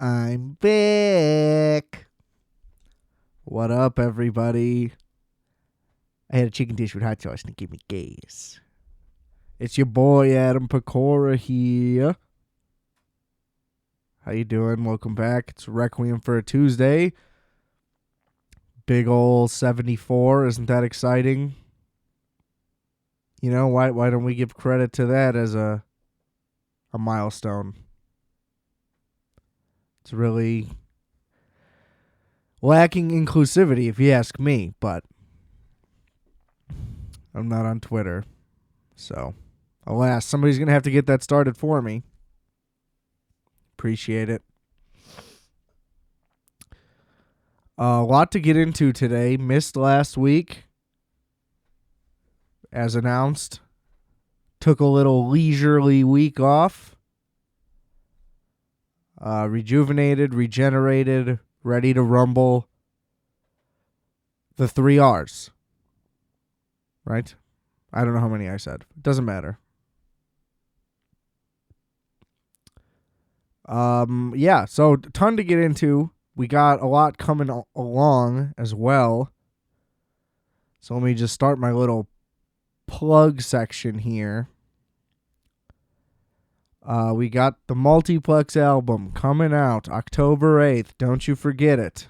I'm back. What up, everybody? I had a chicken dish with hot sauce and it gave me gas. It's your boy Adam Pecora here. How you doing? Welcome back. It's Requiem for a Tuesday. Big ol' 74. Isn't that exciting? You know, why don't we give credit to that as a milestone? It's really lacking inclusivity, if you ask me, but I'm not on Twitter. So, alas, somebody's going to have to get that started for me. Appreciate it. A lot to get into today. Missed last week, as announced. Took a little leisurely week off. Rejuvenated, regenerated, ready to rumble. The 3 R's. Right? I don't know how many I said. It doesn't matter. Yeah, so ton to get into. We got a lot coming along as well. So let me just start my little plug section here. We got the Multiplex album coming out October 8th. Don't you forget it.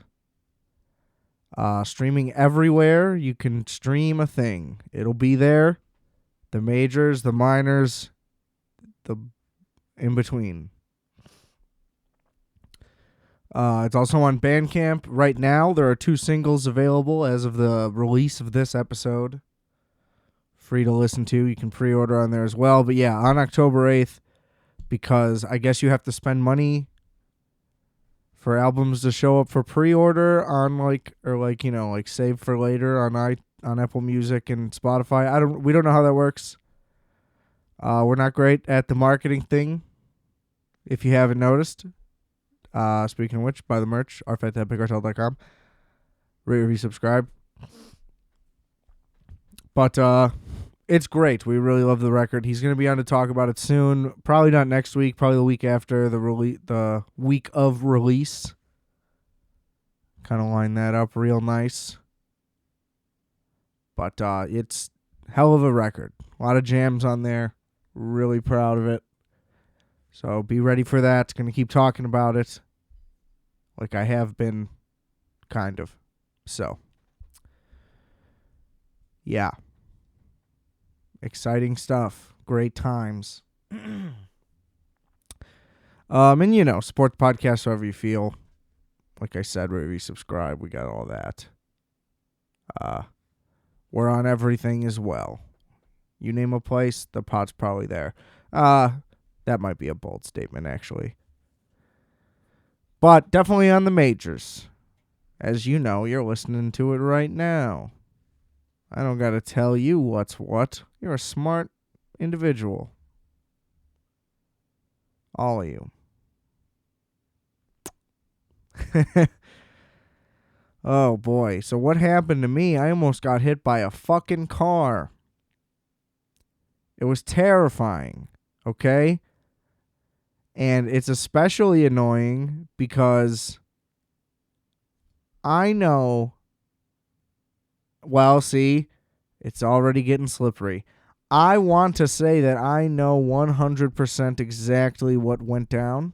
Streaming everywhere. You can stream a thing. It'll be there. The majors, the minors, the in between. It's also on Bandcamp. Right now, there are 2 singles available as of the release of this episode. Free to listen to. You can pre-order on there as well. But yeah, on October 8th, because I guess you have to spend money for albums to show up for pre-order on like save for later on Apple Music and Spotify. We don't know how that works. We're not great at the marketing thing, if you haven't noticed. Speaking of which, buy the merch, RFAT.bigcartel.com. Rate, review, subscribe. But it's great. We really love the record. He's going to be on to talk about it soon. Probably not next week. Probably the week after the week of release. Kind of line that up real nice. But it's hell of a record. A lot of jams on there. Really proud of it. So be ready for that. Going to keep talking about it like I have been, kind of. So, yeah. Exciting stuff. Great times. And, support the podcast however you feel. Like I said, wherever you subscribe, we got all that. We're on everything as well. You name a place, the pod's probably there. That might be a bold statement, actually. But definitely on the majors. As you know, you're listening to it right now. I don't got to tell you what's what. You're a smart individual. All of you. Oh, boy. So what happened to me? I almost got hit by a fucking car. It was terrifying. Okay? And it's especially annoying because I know, well, see, it's already getting slippery. I want to say that I know 100% exactly what went down.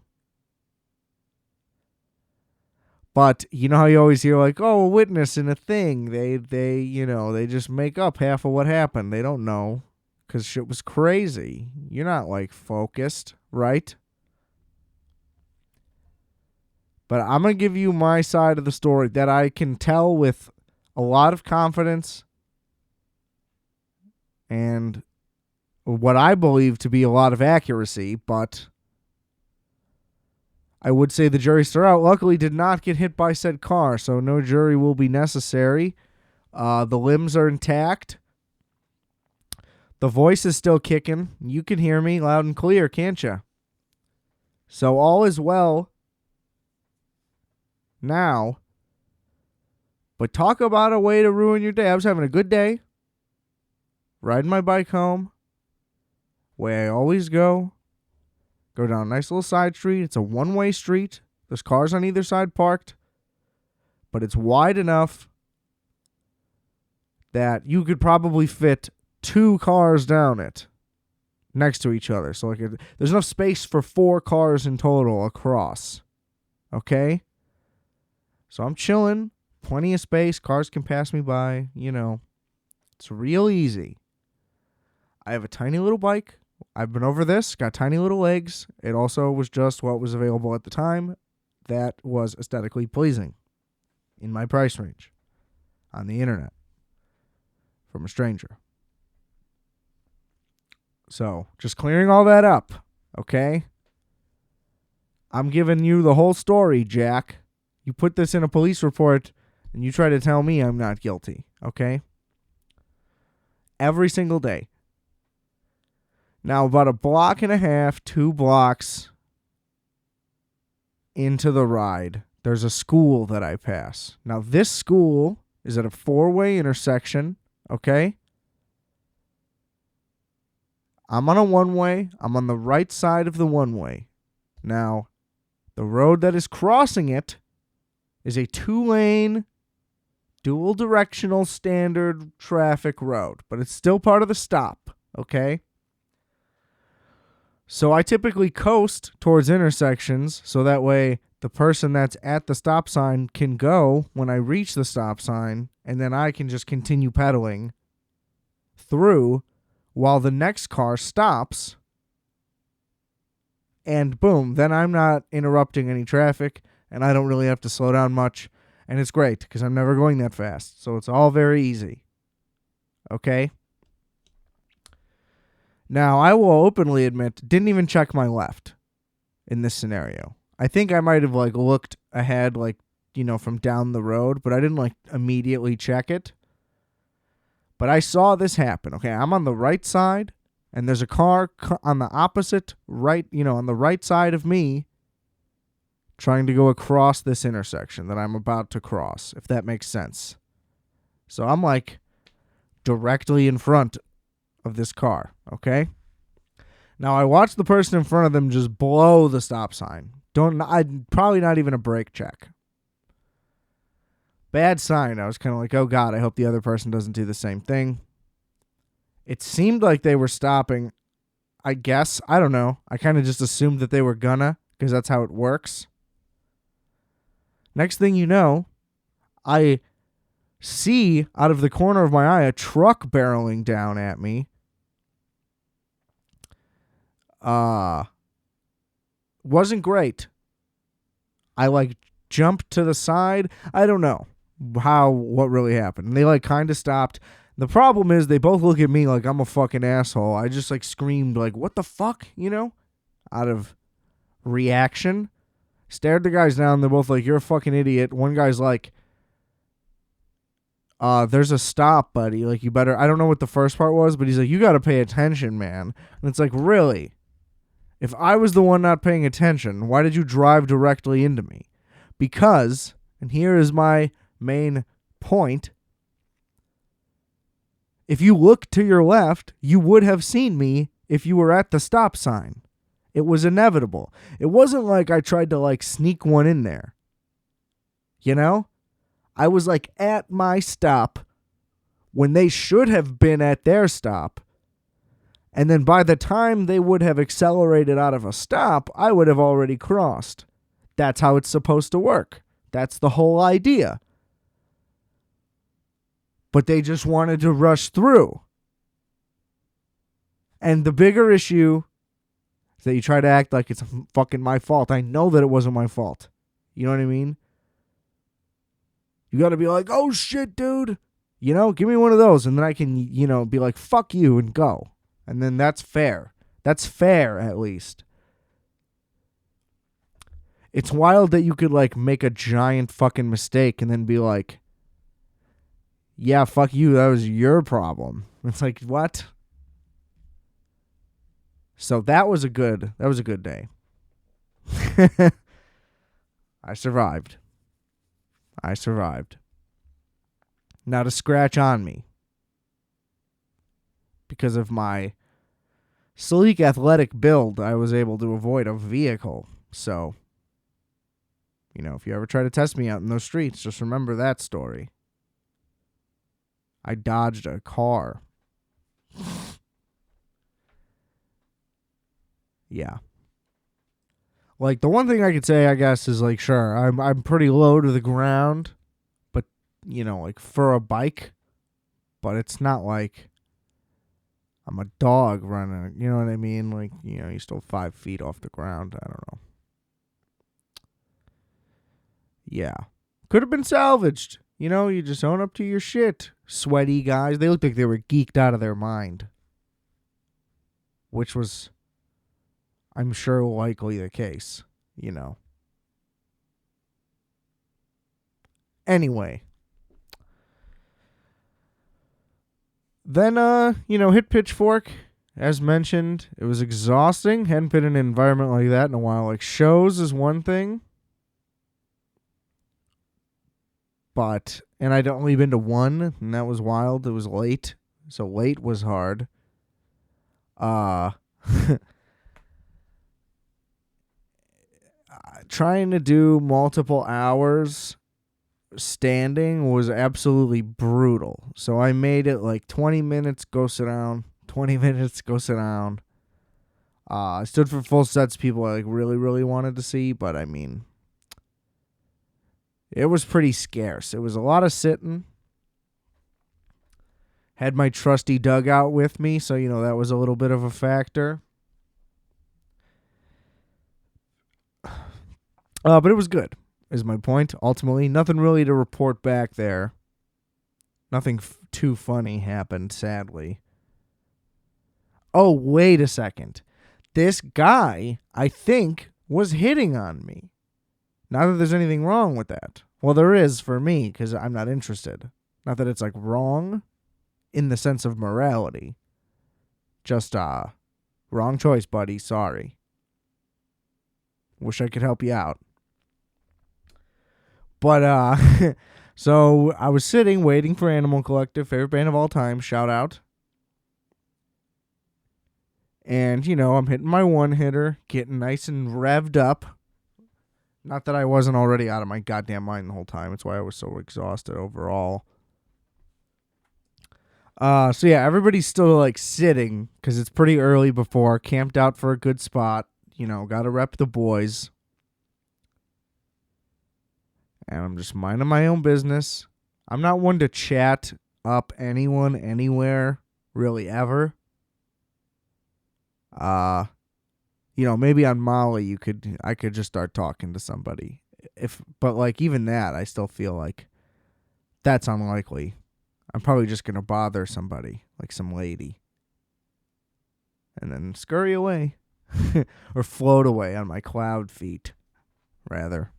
But you know how you always hear like, oh, a witness in a thing. They just make up half of what happened. They don't know because shit was crazy. You're not like focused, right? But I'm going to give you my side of the story that I can tell with a lot of confidence and what I believe to be a lot of accuracy, but I would say the jury's still out. Luckily, did not get hit by said car, so no jury will be necessary. The limbs are intact. The voice is still kicking. You can hear me loud and clear, can't you? So all is well now. But talk about a way to ruin your day. I was having a good day, riding my bike home, way I always go down a nice little side street. It's a one-way street, There's cars on either side parked, but it's wide enough that you could probably fit 2 cars down it next to each other. So there's enough space for 4 cars in total across. Okay? So I'm chilling. Plenty of space. Cars can pass me by. It's real easy. I have a tiny little bike. I've been over this. Got tiny little legs. It also was just what was available at the time that was aesthetically pleasing in my price range on the internet from a stranger. So, just clearing all that up, okay? I'm giving you the whole story, Jack. You put this in a police report, and you try to tell me I'm not guilty, okay? Every single day. Now, about a block and a half, 2 blocks into the ride, there's a school that I pass. Now, this school is at a 4-way intersection, okay? I'm on a 1-way. I'm on the right side of the 1-way. Now, the road that is crossing it is a 2-lane, dual-directional standard traffic road, but it's still part of the stop, okay? So I typically coast towards intersections so that way the person that's at the stop sign can go when I reach the stop sign, and then I can just continue pedaling through while the next car stops, and boom, then I'm not interrupting any traffic, and I don't really have to slow down much, and it's great because I'm never going that fast, so it's all very easy. Okay? Now, I will openly admit, didn't even check my left in this scenario. I think I might have looked ahead from down the road, but I didn't immediately check it. But I saw this happen. Okay, I'm on the right side, and there's a car on the opposite right, on the right side of me, trying to go across this intersection that I'm about to cross, if that makes sense. So I'm directly in front of this car, okay? Now I watched the person in front of them just blow the stop sign. Probably not even a brake check. Bad sign. I was kind of oh God, I hope the other person doesn't do the same thing. It seemed like they were stopping, I guess. I don't know. I kind of just assumed that they were gonna, because that's how it works. Next thing you know, I see out of the corner of my eye a truck barreling down at me. Wasn't great. I jumped to the side. I don't know what really happened. They kind of stopped. The problem is they both look at me like I'm a fucking asshole. I just screamed what the fuck, out of reaction. Stared the guys down. They're both you're a fucking idiot. One guy's there's a stop, buddy. You better, I don't know what the first part was, but he's you got to pay attention, man. And it's really? If I was the one not paying attention, why did you drive directly into me? Because, and here is my main point, if you look to your left, you would have seen me if you were at the stop sign. It was inevitable. It wasn't I tried to sneak one in there. I was at my stop when they should have been at their stop. And then by the time they would have accelerated out of a stop, I would have already crossed. That's how it's supposed to work. That's the whole idea. But they just wanted to rush through. And the bigger issue is that you try to act like it's fucking my fault. I know that it wasn't my fault. You know what I mean? You got to be oh shit, dude. Give me one of those. And then I can, be fuck you and go. And then that's fair. That's fair, at least. It's wild that you could, make a giant fucking mistake and then be yeah, fuck you, that was your problem. It's what? So that was a good day. I survived. Now to scratch on me, because of my sleek athletic build, I was able to avoid a vehicle. So if you ever try to test me out in those streets, just remember that story. I dodged a car. Yeah. Like, the one thing I could say, I guess, is like, sure, I'm pretty low to the ground, but like for a bike, but it's not like I'm a dog running. You know what I mean? Like, you're still 5 feet off the ground. I don't know. Yeah. Could have been salvaged. You just own up to your shit. Sweaty guys. They looked like they were geeked out of their mind. Which was, I'm sure, likely the case. Anyway. Then, hit Pitchfork. As mentioned, it was exhausting. Hadn't been in an environment like that in a while. Like, shows is one thing. And I'd only been to one, and that was wild. It was late. So late was hard. Trying to do multiple hours standing was absolutely brutal. So I made it like 20 minutes, go sit down. 20 minutes, go sit down. I stood for full sets people I really, really wanted to see, but I mean, it was pretty scarce. It was a lot of sitting. Had my trusty dugout with me, so, that was a little bit of a factor. But it was good, is my point. Ultimately, nothing really to report back there. Nothing too funny happened, sadly. Oh, wait a second. This guy, I think, was hitting on me. Not that there's anything wrong with that. Well, there is for me, because I'm not interested. Not that it's, like, wrong in the sense of morality. Just, wrong choice, buddy. Sorry. Wish I could help you out. But, so I was sitting, waiting for Animal Collective, favorite band of all time, shout out. And, I'm hitting my one-hitter, getting nice and revved up. Not that I wasn't already out of my goddamn mind the whole time. It's why I was so exhausted overall. So yeah, everybody's still, like, sitting, because it's pretty early before, camped out for a good spot. Gotta rep the boys. And I'm just minding my own business. I'm not one to chat up anyone, anywhere, really ever. Maybe on Molly I could just start talking to somebody. But like even that, I still feel like that's unlikely. I'm probably just gonna bother somebody, like some lady. And then scurry away. Or float away on my cloud feet, rather.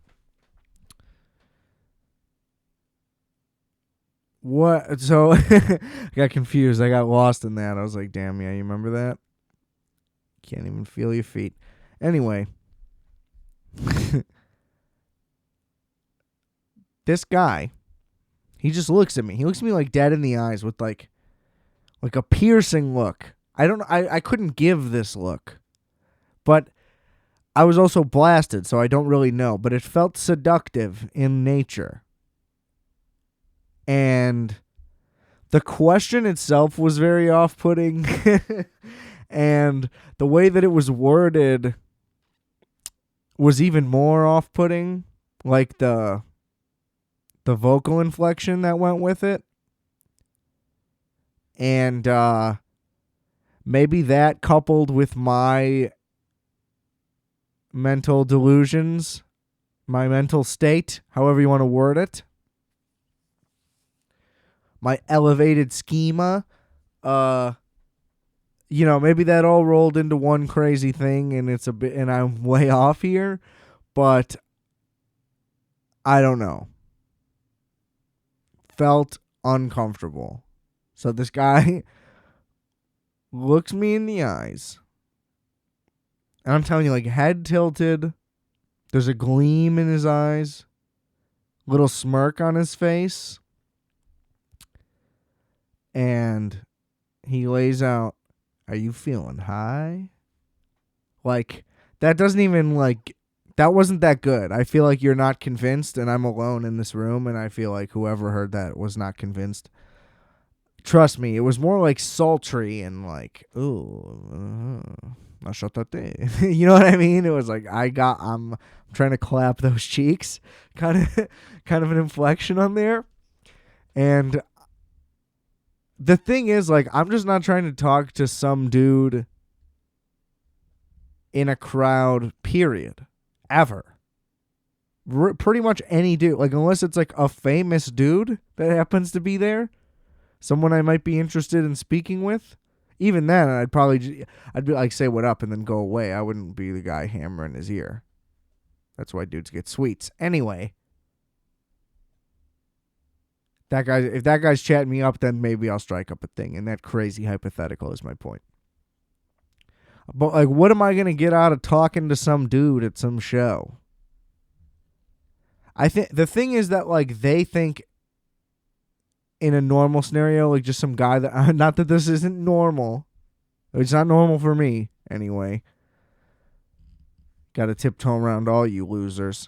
What? So, I got confused. I got lost in that. I was like, damn, yeah, you remember that? Can't even feel your feet. Anyway. This guy, he just looks at me. He looks at me like dead in the eyes with like a piercing look. I couldn't give this look. But I was also blasted, so I don't really know. But it felt seductive in nature. And the question itself was very off-putting. And the way that it was worded was even more off-putting. Like the vocal inflection that went with it. And maybe that coupled with my mental delusions, my mental state, however you want to word it, my elevated schema, maybe that all rolled into one crazy thing and I'm way off here, but I don't know. Felt uncomfortable. So this guy looks me in the eyes. And I'm telling you, like, head tilted. There's a gleam in his eyes. Little smirk on his face. And he lays out, "Are you feeling high?" Like, that doesn't even, like, That wasn't that good. I feel like you're not convinced, and I'm alone in this room, and I feel like whoever heard that was not convinced. Trust me, it was more like sultry and like, ooh, I shot that day. You know what I mean? It was like I'm trying to clap those cheeks, kind of an inflection on there. And the thing is, like, I'm just not trying to talk to some dude in a crowd, period, ever. Pretty much any dude, like, unless it's like a famous dude that happens to be there, someone I might be interested in speaking with. Even then, I'd be like, say what up and then go away. I wouldn't be the guy hammering his ear. That's why dudes get sweets. Anyway, if that guy's chatting me up, then maybe I'll strike up a thing. And that crazy hypothetical is my point. But, like, what am I going to get out of talking to some dude at some show? I think the thing is that, like, they think in a normal scenario, like, just some guy that, not that this isn't normal. It's not normal for me, anyway. Got to tiptoe around all you losers.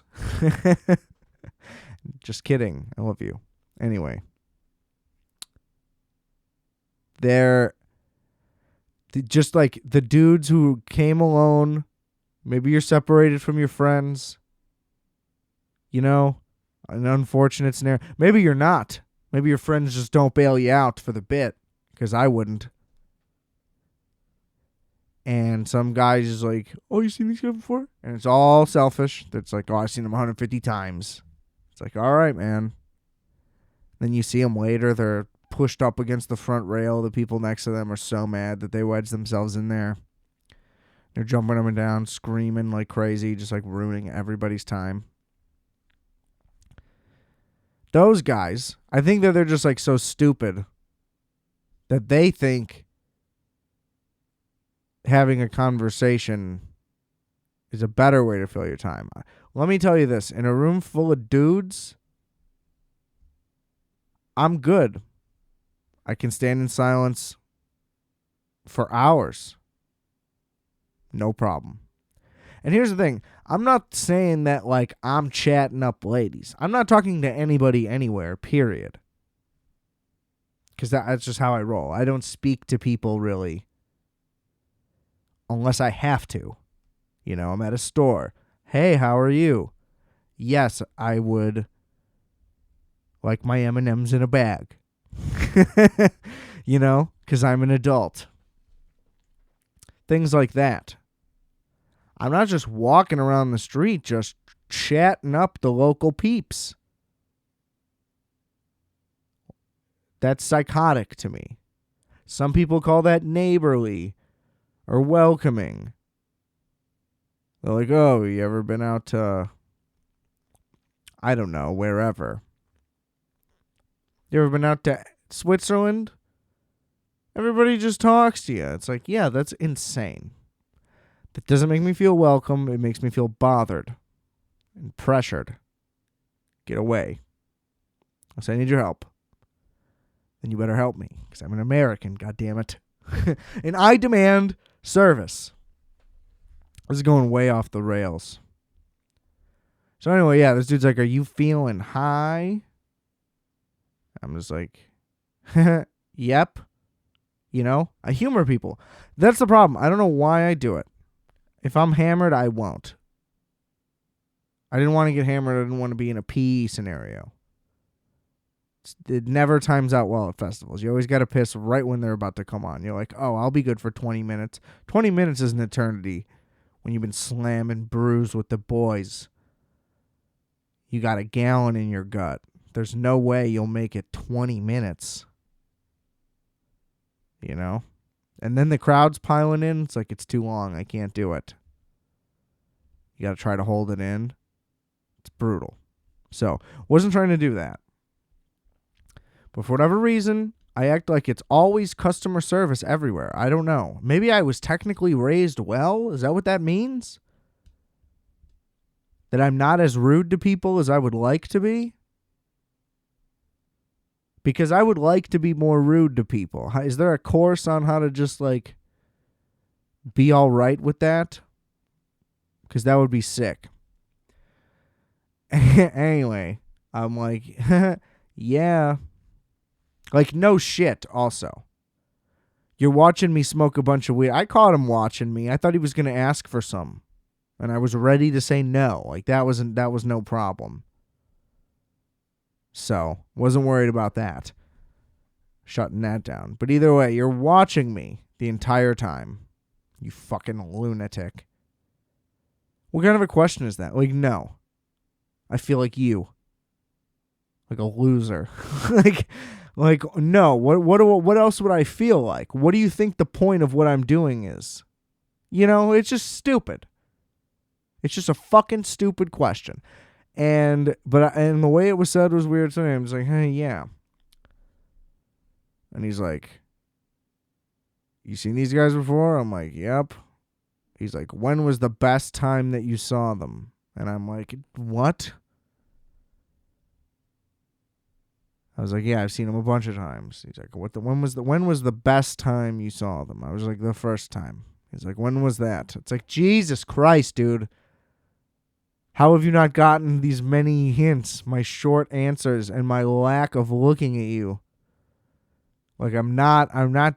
Just kidding. I love you. Anyway. They're just like the dudes who came alone. Maybe you're separated from your friends. You know, an unfortunate scenario. Maybe you're not. Maybe your friends just don't bail you out for the bit, because I wouldn't. And some guy's just like, oh, you seen these guys before? And it's all selfish. It's like, oh, I've seen them 150 times. It's like, all right, man. Then you see them later. They're pushed up against the front rail. The people next to them are so mad that they wedge themselves in there. They're jumping up and down, screaming like crazy, just like ruining everybody's time. Those guys, I think that they're just like so stupid that they think having a conversation is a better way to fill your time. Let me tell you this. In a room full of dudes, I'm good. I can stand in silence for hours. No problem. And here's the thing. I'm not saying that, like, I'm chatting up ladies. I'm not talking to anybody anywhere, period. Because that's just how I roll. I don't speak to people, really, unless I have to. You know, I'm at a store. Hey, how are you? Yes, I would like my M&Ms in a bag. You know, because I'm an adult. Things like that. I'm not just walking around the street just chatting up the local peeps. That's psychotic to me. Some people call that neighborly or welcoming. They're like, oh, you ever been out to, I don't know, wherever? You ever been out to Switzerland? Everybody just talks to you. It's like, yeah, that's insane. That doesn't make me feel welcome. It makes me feel bothered and pressured. Get away. I'll say I need your help. Then you better help me, because I'm an American, goddammit. And I demand service. This is going way off the rails. So anyway, yeah, this dude's like, are you feeling high? I'm just like, yep. You know, I humor people. That's the problem. I don't know why I do it. If I'm hammered, I won't. I didn't want to get hammered. I didn't want to be in a pee scenario. It never times out well at festivals. You always got to piss right when they're about to come on. You're like, oh, I'll be good for 20 minutes. 20 minutes is an eternity when you've been slamming brews with the boys. You got a gallon in your gut. There's no way you'll make it 20 minutes. You know? And then the crowd's piling in. It's like, it's too long. I can't do it. You got to try to hold it in. It's brutal. So, wasn't trying to do that. But for whatever reason, I act like it's always customer service everywhere. I don't know. Maybe I was technically raised well? Is that what that means? That I'm not as rude to people as I would like to be? Because I would like to be more rude to people. Is there a course on how to just, like, be all right with that? Because that would be sick. Anyway, I'm like, yeah. Like, no shit, also. You're watching me smoke a bunch of weed. I caught him watching me. I thought he was going to ask for some. And I was ready to say no. Like, that was no problem. So, wasn't worried about that. Shutting that down. But either way, you're watching me the entire time. You fucking lunatic. What kind of a question is that? Like, no. I feel like you. Like a loser. like no. What else would I feel like? What do you think the point of what I'm doing is? You know, it's just stupid. It's just a fucking stupid question. And the way it was said was weird to me. I was like, hey, yeah. And he's like, you seen these guys before? I'm like, yep. He's like, when was the best time that you saw them? And I'm like, what? I was like, yeah, I've seen them a bunch of times. He's like, when was the best time you saw them? I was like, the first time. He's like, when was that? It's like, Jesus Christ, dude. How have you not gotten these many hints, my short answers, and my lack of looking at you? Like, I'm not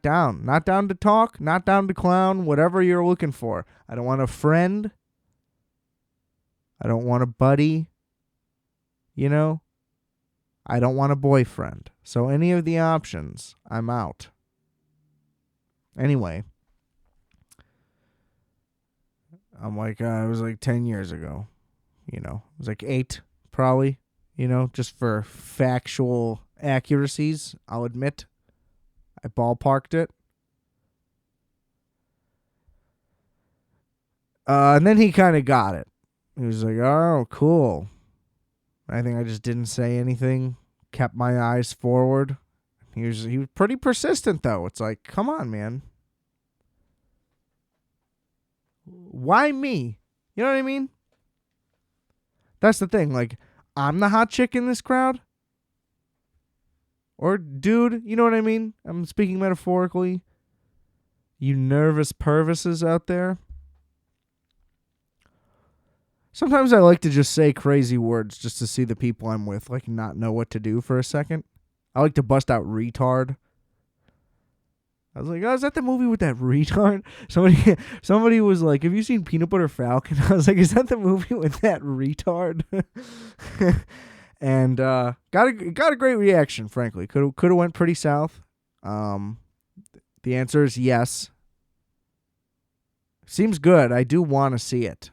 down. Not down to talk, not down to clown, whatever you're looking for. I don't want a friend. I don't want a buddy. You know? I don't want a boyfriend. So any of the options, I'm out. Anyway. I'm like, it was like 10 years ago. You know, it was like 8, probably. You know, just for factual accuracies, I'll admit. I ballparked it. And then he kind of got it. He was like, oh, cool. I think I just didn't say anything. Kept my eyes forward. He was pretty persistent, though. It's like, come on, man. Why me? You know what I mean? That's the thing. Like, I'm the hot chick in this crowd. Or dude, you know what I mean? I'm speaking metaphorically. You nervous pervises out there. Sometimes I like to just say crazy words just to see the people I'm with like not know what to do for a second. I like to bust out retard. I was like, oh, is that the movie with that retard? Somebody was like, have you seen Peanut Butter Falcon? I was like, is that the movie with that retard? And got a great reaction, frankly. Could have went pretty south. The answer is yes. Seems good. I do want to see it.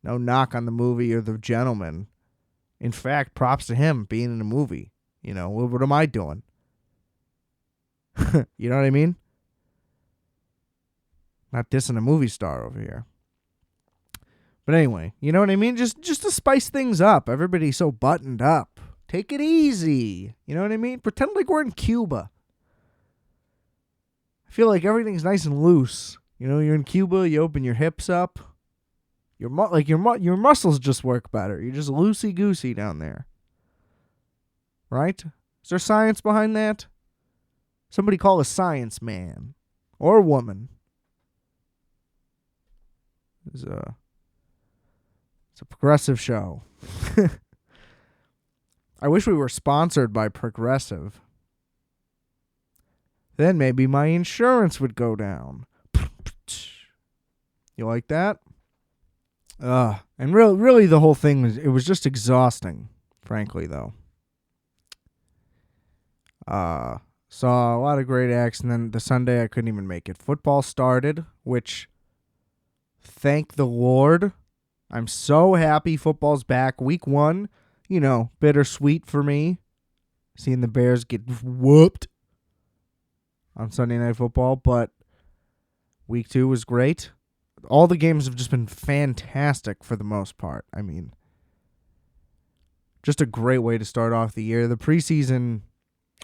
No knock on the movie or the gentleman. In fact, props to him being in a movie. You know, what am I doing? You know what I mean? Not dissing a movie star over here. But anyway, you know what I mean? Just to spice things up. Everybody's so buttoned up. Take it easy. You know what I mean? Pretend like we're in Cuba. I feel like everything's nice and loose. You know, you're in Cuba, you open your hips up. Your muscles just work better. You're just loosey-goosey down there. Right? Is there science behind that? Somebody call a science man. Or woman. It's a progressive show. I wish we were sponsored by Progressive. Then maybe my insurance would go down. You like that? And really the whole thing was just exhausting, frankly, though. Saw a lot of great acts, and then the Sunday I couldn't even make it. Football started, which, thank the Lord, I'm so happy football's back. Week 1, you know, bittersweet for me, seeing the Bears get whooped on Sunday Night Football, but week 2 was great. All the games have just been fantastic for the most part. I mean, just a great way to start off the year. The preseason,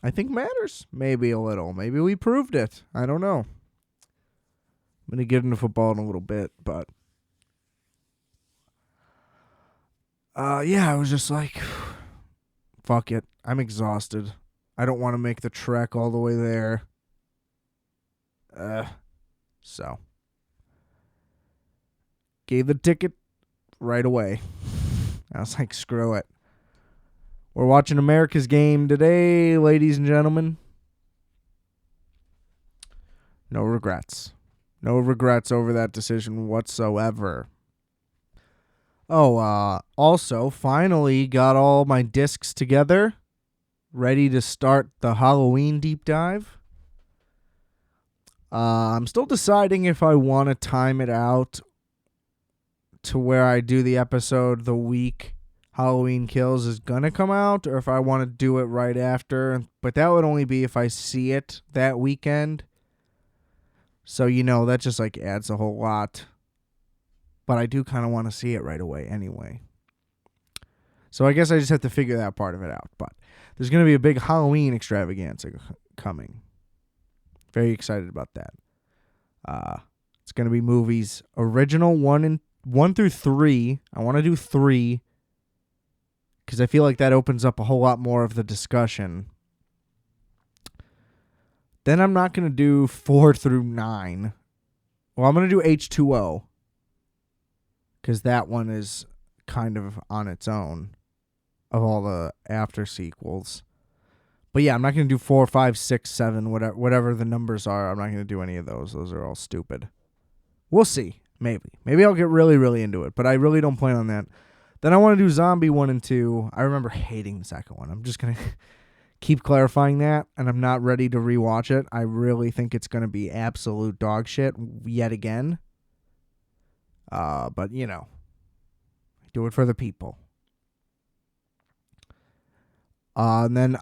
I think, matters. Maybe a little. Maybe we proved it. I don't know. I'm going to get into football in a little bit, but yeah, I was just like, fuck it. I'm exhausted. I don't want to make the trek all the way there. So gave the ticket right away. I was like, screw it. We're watching America's game today, ladies and gentlemen. No regrets. No regrets over that decision whatsoever. Oh, also, finally got all my discs together. Ready to start the Halloween deep dive. I'm still deciding if I want to time it out to where I do the episode the week Halloween Kills is going to come out, or if I want to do it right after. But that would only be if I see it that weekend. So, that just adds a whole lot. But I do kind of want to see it right away anyway. So I guess I just have to figure that part of it out. But there's going to be a big Halloween extravaganza coming. Very excited about that. It's going to be movies original 1 through 3. I want to do 3 because I feel like that opens up a whole lot more of the discussion. Then I'm not going to do 4 through 9. Well, I'm going to do H2O because that one is kind of on its own of all the after sequels. But yeah, I'm not going to do 4, 5, 6, 7, whatever the numbers are. I'm not going to do any of those. Those are all stupid. We'll see. Maybe I'll get really, really into it, but I really don't plan on that. Then I want to do Zombie 1 and 2. I remember hating the second one. I'm just going to keep clarifying that, and I'm not ready to rewatch it. I really think it's going to be absolute dog shit yet again. But, I do it for the people. And then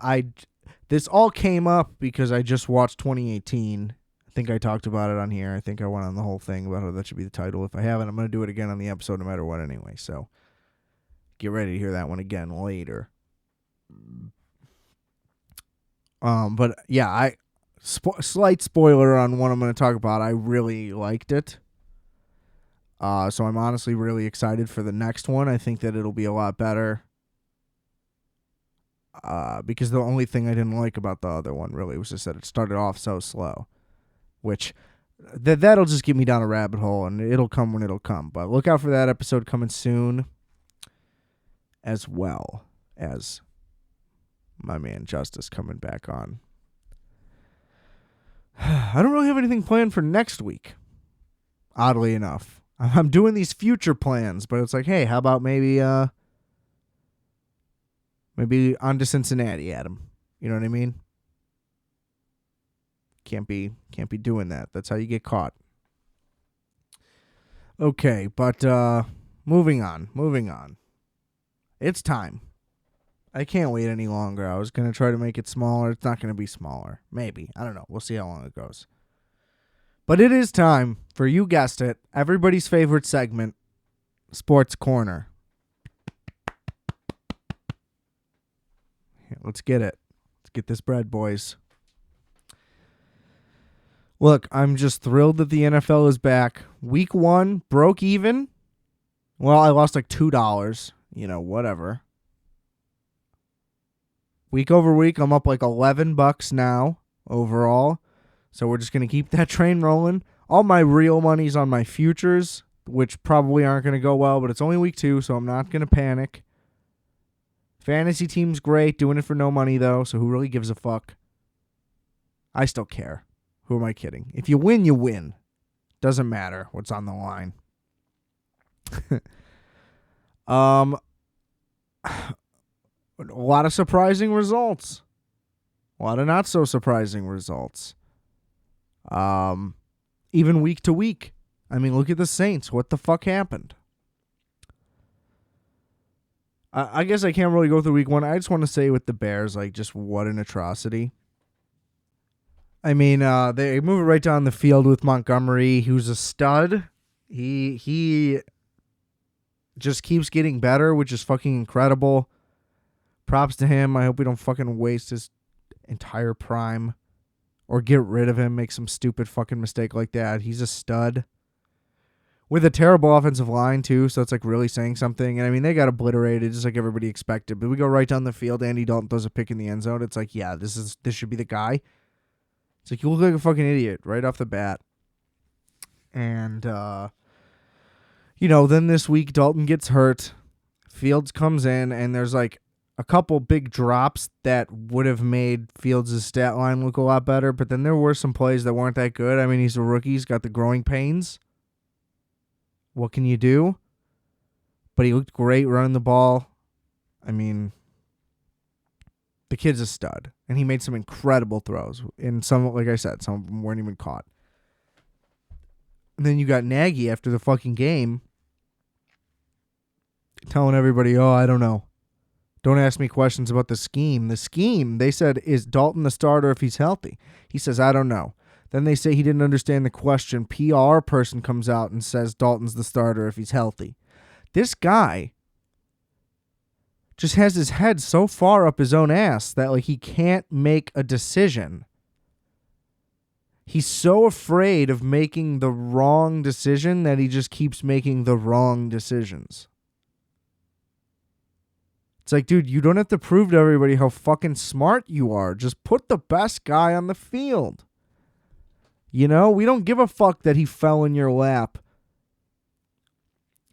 this all came up because I just watched 2018. I think I talked about it on here. I think I went on the whole thing about how that should be the title. If I haven't, I'm going to do it again on the episode no matter what anyway. So get ready to hear that one again later. But yeah, slight spoiler on what I'm going to talk about. I really liked it. So I'm honestly really excited for the next one. I think that it'll be a lot better. Because the only thing I didn't like about the other one really was just that it started off so slow, which that'll just get me down a rabbit hole, and it'll come when it'll come. But look out for that episode coming soon, as well as my man Justice coming back on. I don't really have anything planned for next week, oddly enough. I'm doing these future plans, but it's like, hey, how about maybe on to Cincinnati, Adam. You know what I mean? Can't be doing that. That's how you get caught. Okay, but moving on. It's time. I can't wait any longer. I was going to try to make it smaller. It's not going to be smaller. Maybe. I don't know. We'll see how long it goes. But it is time for, you guessed it, everybody's favorite segment, Sports Corner. Let's get it. Let's get this bread, boys. Look, I'm just thrilled that the NFL is back. Week 1, broke even. Well, I lost $2. Whatever. Week over week, I'm up $11 now overall. So we're just going to keep that train rolling. All my real money's on my futures, which probably aren't going to go well, but it's only week 2, so I'm not going to panic. Fantasy team's great, doing it for no money, though, so who really gives a fuck? I still care. Who am I kidding? If you win, you win. Doesn't matter what's on the line. A lot of surprising results. A lot of not so surprising results. Even week to week. I mean, look at the Saints. What the fuck happened? I guess I can't really go through week 1. I just want to say with the Bears, just what an atrocity. I mean, they move it right down the field with Montgomery, who's a stud. He just keeps getting better, which is fucking incredible. Props to him. I hope we don't fucking waste his entire prime or get rid of him, make some stupid fucking mistake like that. He's a stud. With a terrible offensive line, too, so it's really saying something. And, I mean, they got obliterated just like everybody expected. But we go right down the field. Andy Dalton throws a pick in the end zone. It's yeah, this should be the guy. It's you look like a fucking idiot right off the bat. And, then this week Dalton gets hurt. Fields comes in, and there's, a couple big drops that would have made Fields' stat line look a lot better, but then there were some plays that weren't that good. I mean, he's a rookie. He's got the growing pains. What can you do? But he looked great running the ball. I mean, the kid's a stud. And he made some incredible throws. And some, like I said, some of them weren't even caught. And then you got Nagy after the fucking game telling everybody, oh, I don't know. Don't ask me questions about the scheme. The scheme, they said, is Dalton the starter if he's healthy? He says, I don't know. Then they say he didn't understand the question. PR person comes out and says Dalton's the starter if he's healthy. This guy just has his head so far up his own ass that like he can't make a decision. He's so afraid of making the wrong decision that he just keeps making the wrong decisions. It's like, dude, you don't have to prove to everybody how fucking smart you are. Just put the best guy on the field. You know, we don't give a fuck that he fell in your lap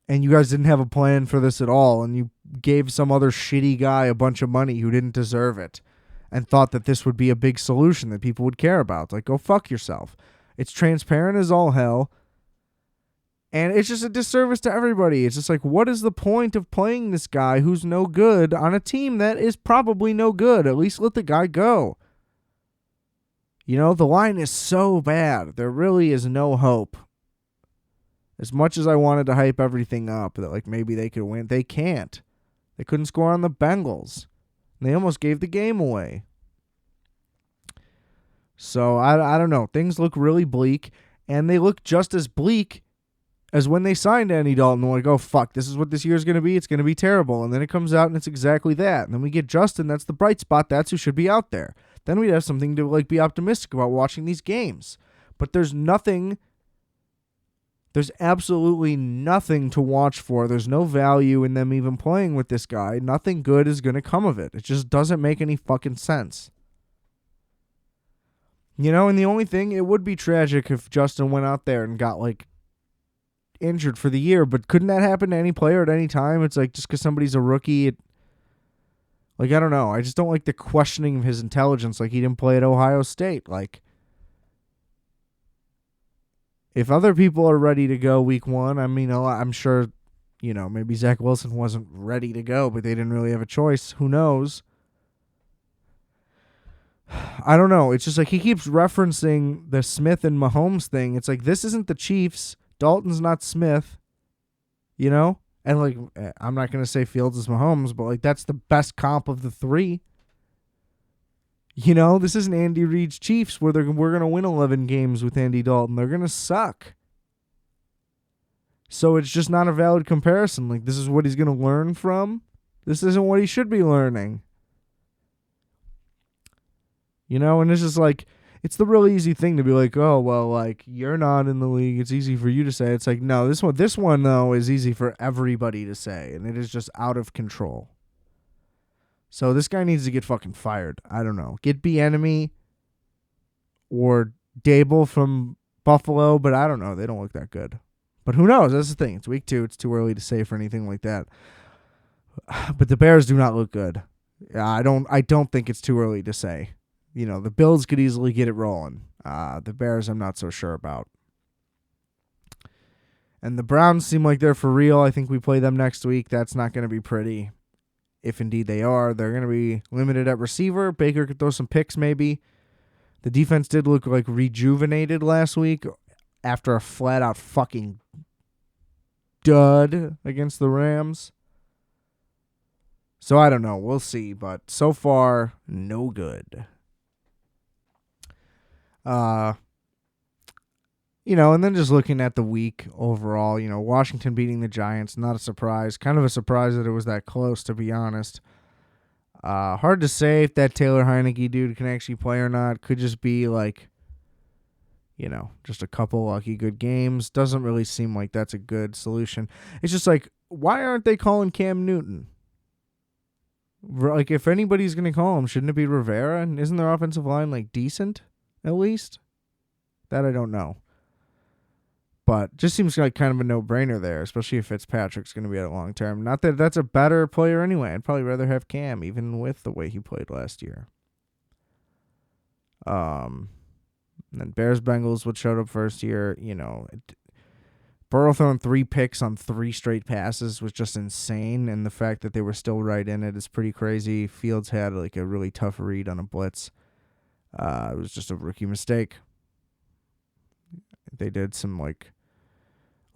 and you guys didn't have a plan for this at all and you gave some other shitty guy a bunch of money who didn't deserve it and thought that this would be a big solution that people would care about. Like, go fuck yourself. It's transparent as all hell. And it's just a disservice to everybody. It's just like, what is the point of playing this guy who's no good on a team that is probably no good? At least let the guy go. You know, the line is so bad. There really is no hope. As much as I wanted to hype everything up, that like maybe they could win, they can't. They couldn't score on the Bengals. They almost gave the game away. So, I don't know. Things look really bleak, and they look just as bleak as when they signed Andy Dalton. They're like, oh, fuck, this is what this year's going to be. It's going to be terrible. And then it comes out, and it's exactly that. And then we get Justin. That's the bright spot. That's who should be out there. Then we'd have something to like be optimistic about watching these games. But there's nothing. There's absolutely nothing to watch for. There's no value in them even playing with this guy. Nothing good is going to come of it. It just doesn't make any fucking sense. You know, and the only thing, it would be tragic if Justin went out there and got like injured for the year, but couldn't that happen to any player at any time? It's like just because somebody's a rookie, like, I don't know. I just don't like the questioning of his intelligence. Like, he didn't play at Ohio State. Like, if other people are ready to go week one, I mean, I'm sure, you know, maybe Zach Wilson wasn't ready to go, but they didn't really have a choice. Who knows? I don't know. It's just like he keeps referencing the Smith and Mahomes thing. It's like, this isn't the Chiefs. Dalton's not Smith, you know? And, like, I'm not going to say Fields is Mahomes, but, like, that's the best comp of the three. You know, this isn't Andy Reid's Chiefs where we're going to win 11 games with Andy Dalton. They're going to suck. So it's just not a valid comparison. Like, this is what he's going to learn from. This isn't what he should be learning. You know, and it's just like, it's the really easy thing to be like, oh, well, like, you're not in the league. It's easy for you to say. It's like, no, this one, though, is easy for everybody to say, and it is just out of control. So this guy needs to get fucking fired. I don't know. Get Bieniemy or Dable from Buffalo, but I don't know. They don't look that good. But who knows? That's the thing. It's week 2. It's too early to say for anything like that. But the Bears do not look good. I don't think it's too early to say. You know, the Bills could easily get it rolling. The Bears, I'm not so sure about. And the Browns seem like they're for real. I think we play them next week. That's not going to be pretty. If indeed they are, they're going to be limited at receiver. Baker could throw some picks maybe. The defense did look like rejuvenated last week after a flat-out fucking dud against the Rams. So I don't know. We'll see. But so far, no good. You know, and then just looking at the week overall, you know, Washington beating the Giants, not a surprise. Kind of a surprise that it was that close, to be honest. Hard to say if that Taylor Heineke dude can actually play or not. Could just be like, you know, just a couple lucky good games. Doesn't really seem like that's a good solution. It's just like, why aren't they calling Cam Newton? Like, if anybody's going to call him, shouldn't it be Rivera? And isn't their offensive line, like, decent, at least? That I don't know. But just seems like kind of a no-brainer there, especially if Fitzpatrick's going to be at it long term. Not that that's a better player anyway. I'd probably rather have Cam, even with the way he played last year. And then Bears-Bengals, which showed up first year, Burrow throwing 3 picks on 3 straight passes was just insane, and the fact that they were still right in it is pretty crazy. Fields had like a really tough read on a blitz. It was just a rookie mistake. They did some like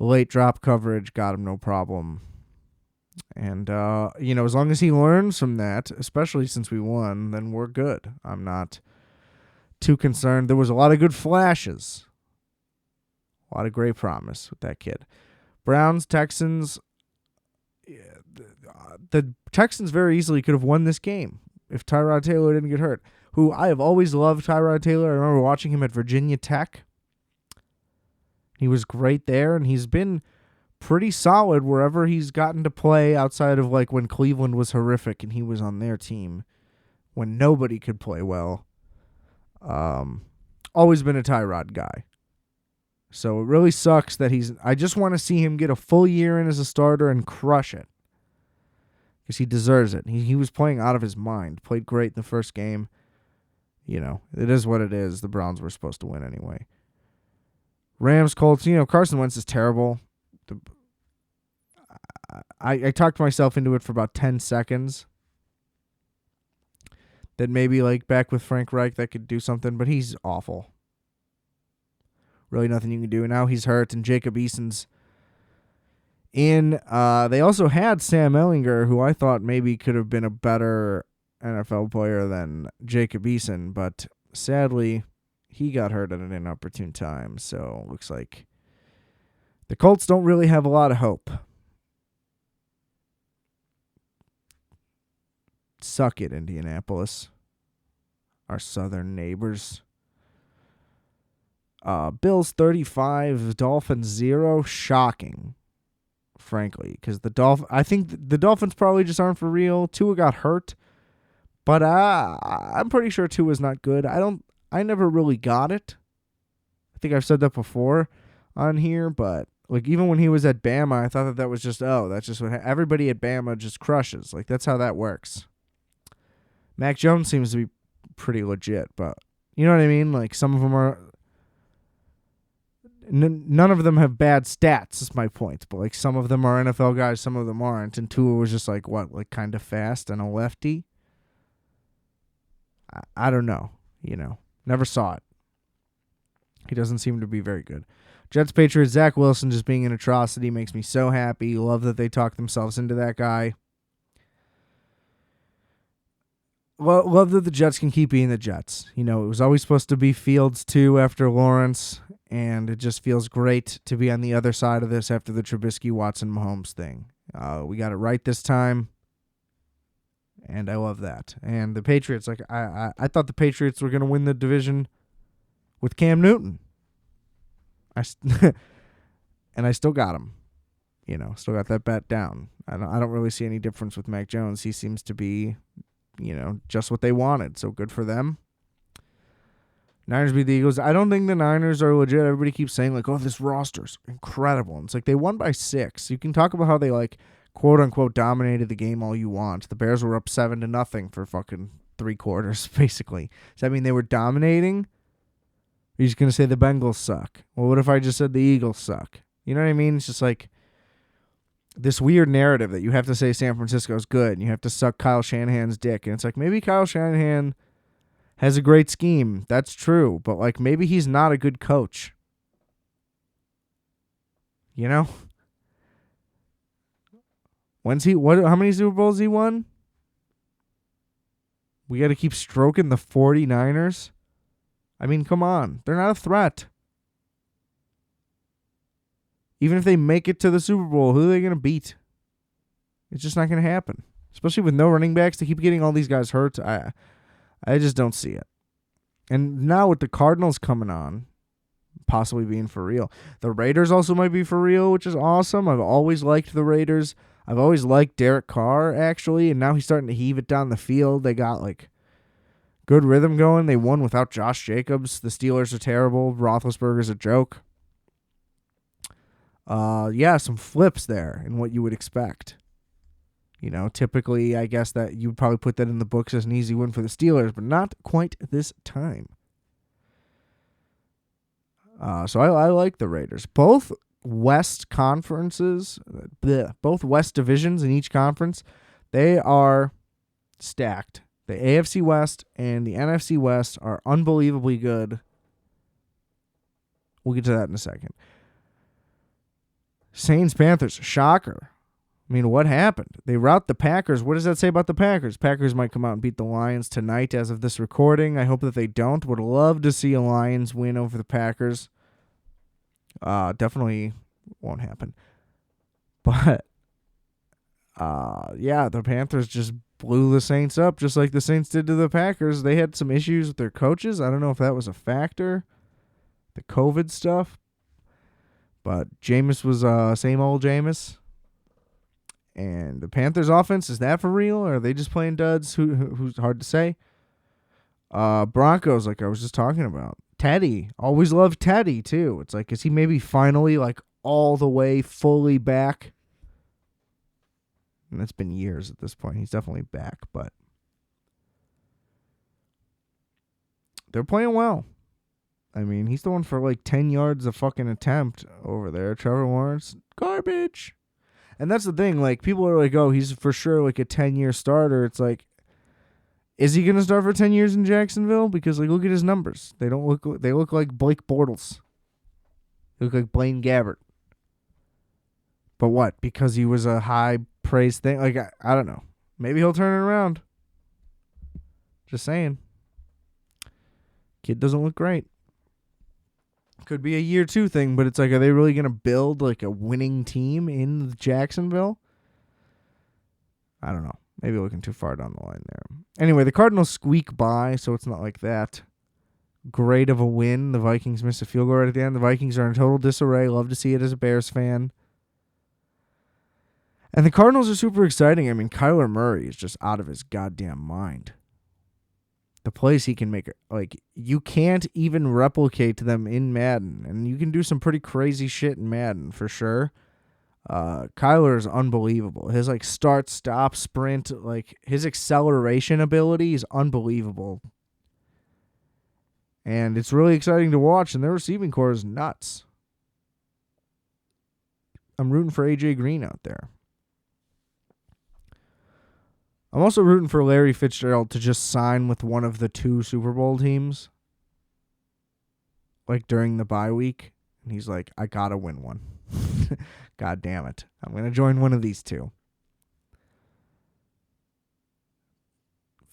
late drop coverage, got him no problem. And, as long as he learns from that, especially since we won, then we're good. I'm not too concerned. There was a lot of good flashes. A lot of great promise with that kid. Browns, Texans. The Texans very easily could have won this game if Tyrod Taylor didn't get hurt. Who I have always loved Tyrod Taylor. I remember watching him at Virginia Tech. He was great there, and he's been pretty solid wherever he's gotten to play outside of like when Cleveland was horrific and he was on their team when nobody could play well. Always been a Tyrod guy. So it really sucks that I just want to see him get a full year in as a starter and crush it. Because he deserves it. He was playing out of his mind. Played great in the first game. It is what it is. The Browns were supposed to win anyway. Rams, Colts, Carson Wentz is terrible. I talked myself into it for about 10 seconds. That maybe like back with Frank Reich that could do something, but he's awful. Really nothing you can do. Now he's hurt, and Jacob Eason's in. They also had Sam Ehlinger, who I thought maybe could have been a better NFL player than Jacob Eason, but sadly, he got hurt at an inopportune time. So it looks like the Colts don't really have a lot of hope. Suck it, Indianapolis. Our southern neighbors. Bills 35, Dolphins 0. Shocking, frankly, because I think the Dolphins probably just aren't for real. Tua got hurt, but I'm pretty sure Tua's not good. I never really got it. I think I've said that before on here, but like even when he was at Bama, I thought that was just that's just what everybody at Bama just crushes. Like that's how that works. Mac Jones seems to be pretty legit, but you know what I mean? Like some of them are. None of them have bad stats, is my point. But like some of them are NFL guys, some of them aren't. And Tua was just like kind of fast and a lefty. I don't know. Never saw it. He doesn't seem to be very good. Jets, Patriots, Zach Wilson just being an atrocity makes me so happy. Love that they talked themselves into that guy. Love that the Jets can keep being the Jets. It was always supposed to be Fields 2 after Lawrence, and it just feels great to be on the other side of this after the Trubisky, Watson, Mahomes thing. We got it right this time, and I love that. And the Patriots, I thought the Patriots were going to win the division with Cam Newton. And I still got him. Still got that bet down. I don't really see any difference with Mac Jones. He seems to be, just what they wanted. So good for them. Niners beat the Eagles. I don't think the Niners are legit. Everybody keeps saying this roster's incredible. And it's like they won by 6. You can talk about how they quote unquote dominated the game all you want. The Bears were up 7-0 for fucking 3 quarters, basically. Does that mean they were dominating? Or are you just gonna say the Bengals suck? Well, what if I just said the Eagles suck? You know what I mean? It's just like this weird narrative that you have to say San Francisco's good and you have to suck Kyle Shanahan's dick. And it's like maybe Kyle Shanahan has a great scheme. That's true. But maybe he's not a good coach. When's he how many Super Bowls he won? We got to keep stroking the 49ers. I mean, come on. They're not a threat. Even if they make it to the Super Bowl, who are they going to beat? It's just not going to happen. Especially with no running backs. They keep getting all these guys hurt. I just don't see it. And now with the Cardinals coming on, possibly being for real. The Raiders also might be for real, which is awesome. I've always liked the Raiders. I've always liked Derek Carr, actually, and now he's starting to heave it down the field. They got, good rhythm going. They won without Josh Jacobs. The Steelers are terrible. Roethlisberger's a joke. Yeah, some flips there in what you would expect. Typically, I guess that you would probably put that in the books as an easy win for the Steelers, but not quite this time. So I like the Raiders. Both West conferences, both West divisions in each conference, they are stacked. The AFC West and the NFC West are unbelievably good. We'll get to that in a second. Saints, Panthers, shocker. I mean, what happened? They rout the Packers. What does that say about the Packers? Packers might come out and beat the Lions tonight as of this recording. I hope that they don't. Would love to see a Lions win over the Packers. Definitely won't happen. But, yeah, the Panthers just blew the Saints up just like the Saints did to the Packers. They had some issues with their coaches. I don't know if that was a factor. The COVID stuff. But Jameis was same old Jameis. And the Panthers offense, is that for real? Or are they just playing duds? Who's hard to say. Broncos, like I was just talking about. Teddy. Always loved Teddy, too. It's like, is he maybe finally like all the way fully back? And it's been years at this point. He's definitely back, but they're playing well. I mean, he's throwing for like 10 yards a fucking attempt over there. Trevor Lawrence, garbage. And that's the thing. Like, people are like, oh, he's for sure like a 10-year starter. It's like, is he going to start for 10 years in Jacksonville? Because, like, look at his numbers. They look like Blake Bortles. They look like Blaine Gabbert. But what? Because he was a high praise thing? Like, I don't know. Maybe he'll turn it around. Just saying. Kid doesn't look great. Could be a year 2 thing, but it's like, are they really going to build like a winning team in Jacksonville? I don't know. Maybe looking too far down the line there. Anyway, the Cardinals squeak by, so it's not like that great of a win. The Vikings missed a field goal right at the end. The Vikings are in total disarray. Love to see it as a Bears fan. And the Cardinals are super exciting. I mean, Kyler Murray is just out of his goddamn mind. The plays he can make, like, you can't even replicate them in Madden. And you can do some pretty crazy shit in Madden, for sure. Kyler is unbelievable. His, like, start, stop, sprint, like, his acceleration ability is unbelievable. And it's really exciting to watch, and their receiving core is nuts. I'm rooting for A.J. Green out there. I'm also rooting for Larry Fitzgerald to just sign with one of the 2 Super Bowl teams, like during the bye week. And he's like, I gotta win one. God damn it. I'm going to join one of these 2.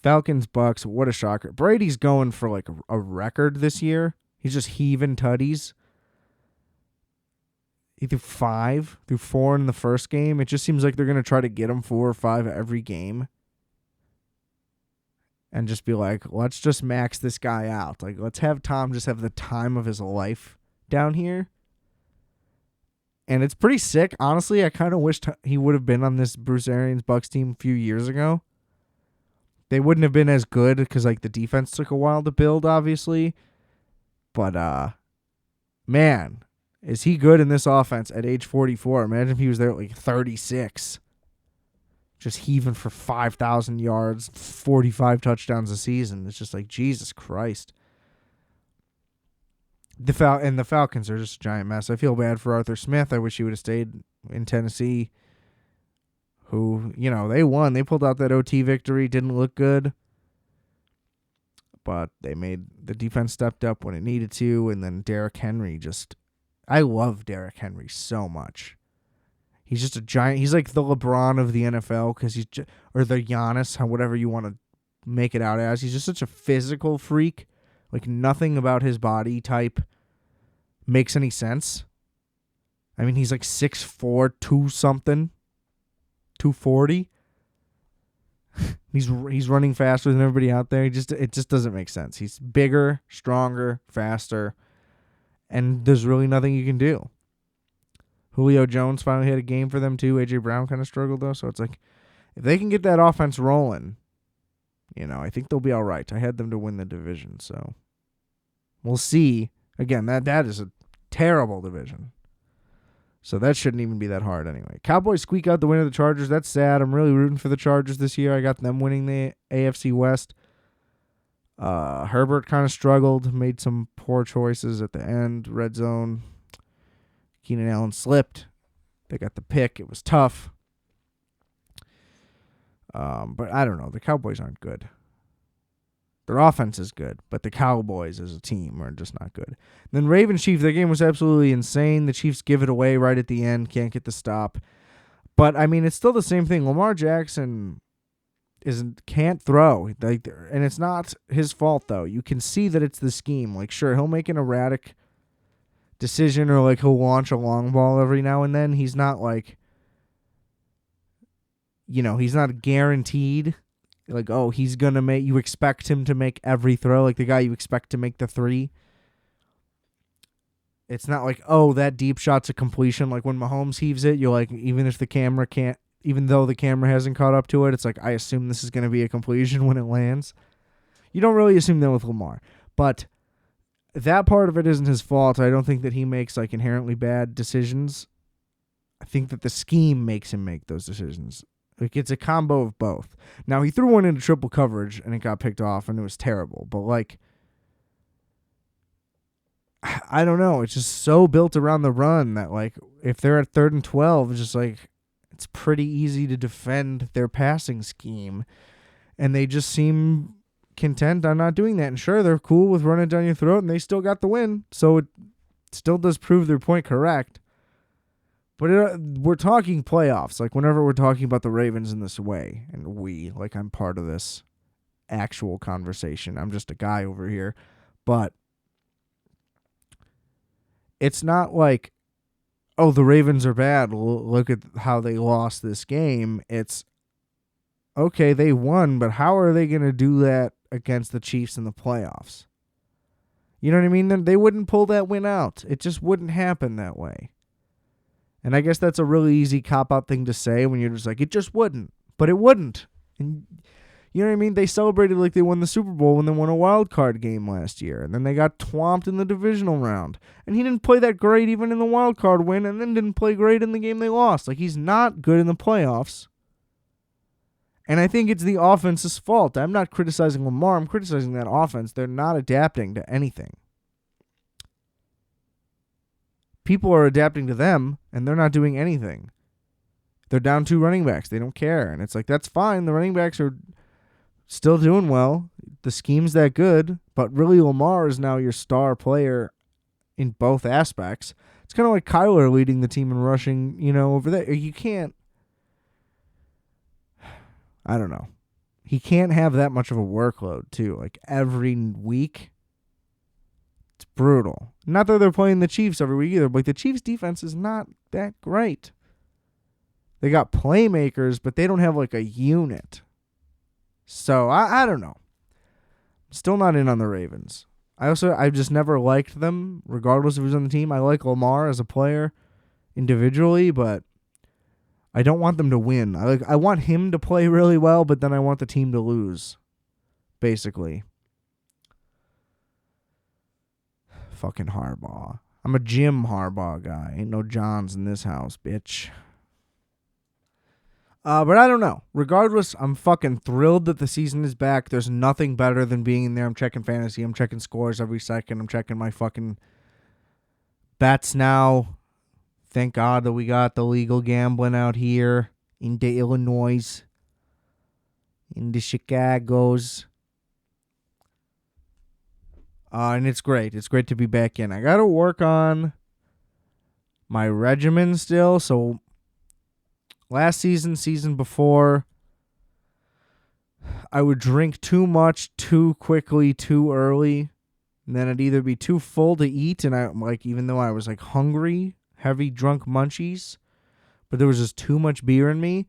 Falcons, Bucks, what a shocker. Brady's going for like a record this year. He's just heaving tutties. He threw 4 in the first game. It just seems like they're going to try to get him 4 or 5 every game. And just be like, let's just max this guy out. Like, let's have Tom just have the time of his life down here. And it's pretty sick. Honestly, I kind of wished he would have been on this Bruce Arians Bucks team a few years ago. They wouldn't have been as good because, like, the defense took a while to build, obviously. But, man, is he good in this offense at age 44? Imagine if he was there at, like, 36. Just heaving for 5,000 yards, 45 touchdowns a season. It's just like, Jesus Christ. The Falcons are just a giant mess. I feel bad for Arthur Smith. I wish he would have stayed in Tennessee. Who, they won. They pulled out that OT victory. Didn't look good. But the defense stepped up when it needed to. And then Derrick Henry I love Derrick Henry so much. He's just a giant. He's like the LeBron of the NFL because or the Giannis, whatever you want to make it out as. He's just such a physical freak. Like, nothing about his body type makes any sense. I mean, he's like 6'4", 2-something, 240. He's running faster than everybody out there. It just doesn't make sense. He's bigger, stronger, faster, and there's really nothing you can do. Julio Jones finally had a game for them, too. A.J. Brown kind of struggled, though. So it's like, if they can get that offense rolling, I think they'll be all right. I had them to win the division, so we'll see. Again, that is a terrible division. So that shouldn't even be that hard anyway. Cowboys squeak out the win of the Chargers. That's sad. I'm really rooting for the Chargers this year. I got them winning the AFC West. Herbert kind of struggled, made some poor choices at the end. Red zone. Keenan Allen slipped. They got the pick. It was tough. But I don't know. The Cowboys aren't good. Their offense is good, but the Cowboys as a team are just not good. Then Ravens-Chiefs, their game was absolutely insane. The Chiefs give it away right at the end, can't get the stop. But, I mean, it's still the same thing. Lamar Jackson can't throw. And it's not his fault, though. You can see that it's the scheme. Like, sure, he'll make an erratic decision or, like, he'll launch a long ball every now and then. He's not, like, he's not guaranteed. Like, oh, he's going to make, you expect him to make every throw, like the guy you expect to make the 3. It's not like, oh, that deep shot's a completion. Like when Mahomes heaves it, you're like, even though the camera hasn't caught up to it, it's like, I assume this is going to be a completion when it lands. You don't really assume that with Lamar. But that part of it isn't his fault. I don't think that he makes like inherently bad decisions. I think that the scheme makes him make those decisions. Like, it's a combo of both. Now, he threw one into triple coverage, and it got picked off, and it was terrible. But, like, I don't know. It's just so built around the run that, like, if they're at 3rd and 12, it's just, like, it's pretty easy to defend their passing scheme. And they just seem content on not doing that. And, sure, they're cool with running down your throat, and they still got the win. So, it still does prove their point correct. But we're talking playoffs. Like, whenever we're talking about the Ravens in this way, and I'm part of this actual conversation. I'm just a guy over here. But it's not like, oh, the Ravens are bad. Look at how they lost this game. It's, okay, they won, but how are they going to do that against the Chiefs in the playoffs? You know what I mean? They wouldn't pull that win out. It just wouldn't happen that way. And I guess that's a really easy cop-out thing to say when you're just like, it just wouldn't. But it wouldn't. And you know what I mean? They celebrated like they won the Super Bowl when they won a wild card game last year. And then they got twomped in the divisional round. And he didn't play that great even in the wild card win, and then didn't play great in the game they lost. Like, he's not good in the playoffs. And I think it's the offense's fault. I'm not criticizing Lamar. I'm criticizing that offense. They're not adapting to anything. People are adapting to them, and they're not doing anything. They're down 2 running backs. They don't care. And it's like, that's fine. The running backs are still doing well. The scheme's that good. But really, Lamar is now your star player in both aspects. It's kind of like Kyler leading the team in rushing, over there. You can't. I don't know. He can't have that much of a workload, too. Like, every week. It's brutal. Not that they're playing the Chiefs every week either, but the Chiefs' defense is not that great. They got playmakers, but they don't have like a unit. So, I don't know. Still not in on the Ravens. I've just never liked them, regardless of who's on the team. I like Lamar as a player individually, but I don't want them to win. I want him to play really well, but then I want the team to lose, basically. Fucking Harbaugh. I'm a Jim Harbaugh guy. Ain't no Johns in this house, bitch. But I don't know. Regardless, I'm fucking thrilled that the season is back. There's nothing better than being in there. I'm checking fantasy. I'm checking scores every second. I'm checking my fucking bets now. Thank God that we got the legal gambling out here in the Illinois, in the Chicagos. And it's great. It's great to be back in. I got to work on my regimen still. So last season before, I would drink too much, too quickly, too early. And then it'd either be too full to eat, and even though I was like hungry, heavy drunk munchies, but there was just too much beer in me,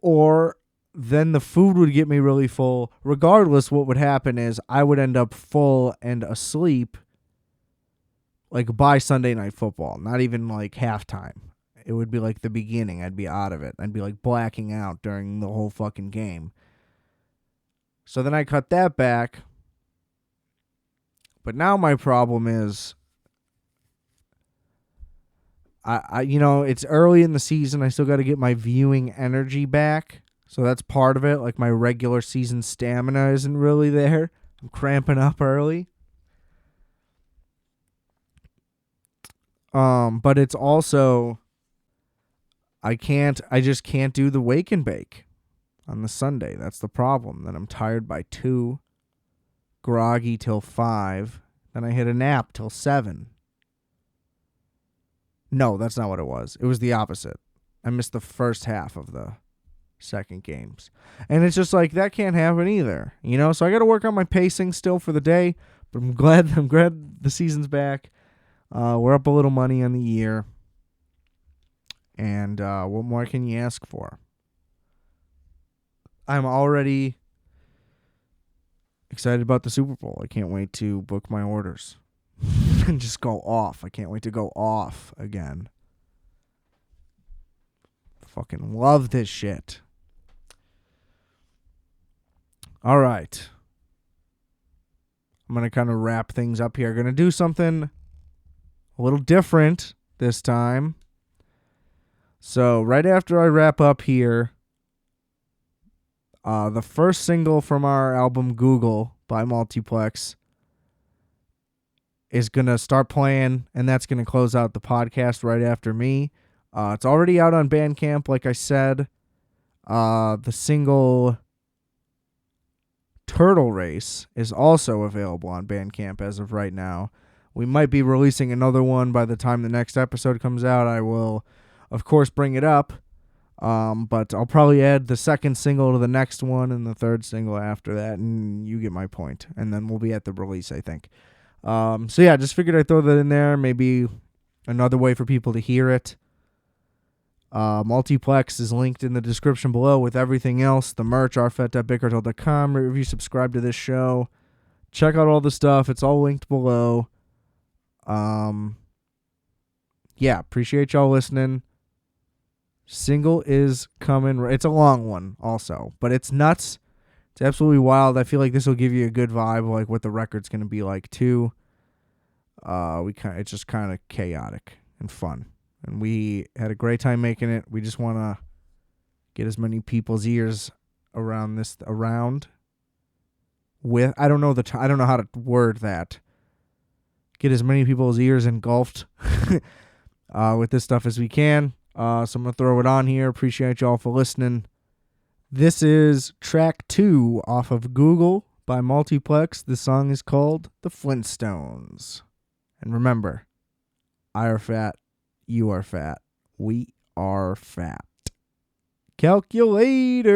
or then the food would get me really full. Regardless, what would happen is I would end up full and asleep like by Sunday Night Football, not even like halftime. It would be like the beginning. I'd be out of it. I'd be like blacking out during the whole fucking game. So then I cut that back. But now my problem is it's early in the season. I still got to get my viewing energy back. So that's part of it. Like my regular season stamina isn't really there. I'm cramping up early. But it's also, I just can't do the wake and bake on the Sunday. That's the problem. Then I'm tired by 2, groggy till 5. Then I hit a nap till 7. No, that's not what it was. It was the opposite. I missed the first half of the second games. And it's just like, that can't happen either. So I got to work on my pacing still for the day. But I'm glad the season's back. We're up a little money on the year. And what more can you ask for? I'm already excited about the Super Bowl. I can't wait to book my orders and just go off. I can't wait to go off again. Fucking love this shit. All right. I'm going to kind of wrap things up here. Going to do something a little different this time. So right after I wrap up here, the first single from our album Google by Multiplex is going to start playing, and that's going to close out the podcast right after me. It's already out on Bandcamp, like I said. The single Turtle Race is also available on Bandcamp as of right now. We might be releasing another one by the time the next episode comes out. I will, of course, bring it up. But I'll probably add the second single to the next one and the third single after that, and you get my point. And then we'll be at the release, I think. So yeah, just figured I'd throw that in there. Maybe another way for people to hear it. Multiplex is linked in the description below with everything else. The merch, rfat.bigcartel.com. Rate, review, subscribe to this show. Check out all the stuff. It's all linked below. Yeah, appreciate y'all listening. Single is coming. It's a long one also, but it's nuts. It's absolutely wild. I feel like this will give you a good vibe of like what the record's going to be like too. It's just kind of chaotic and fun. And we had a great time making it. We just want to get as many people's ears around with, I don't know how to word that. Get as many people's ears engulfed with this stuff as we can. So I'm going to throw it on here. Appreciate y'all for listening. This is track 2 off of Google by Multiplex. The song is called The Flintstones. And remember, I are fat, you are fat, we are fat. Calculator.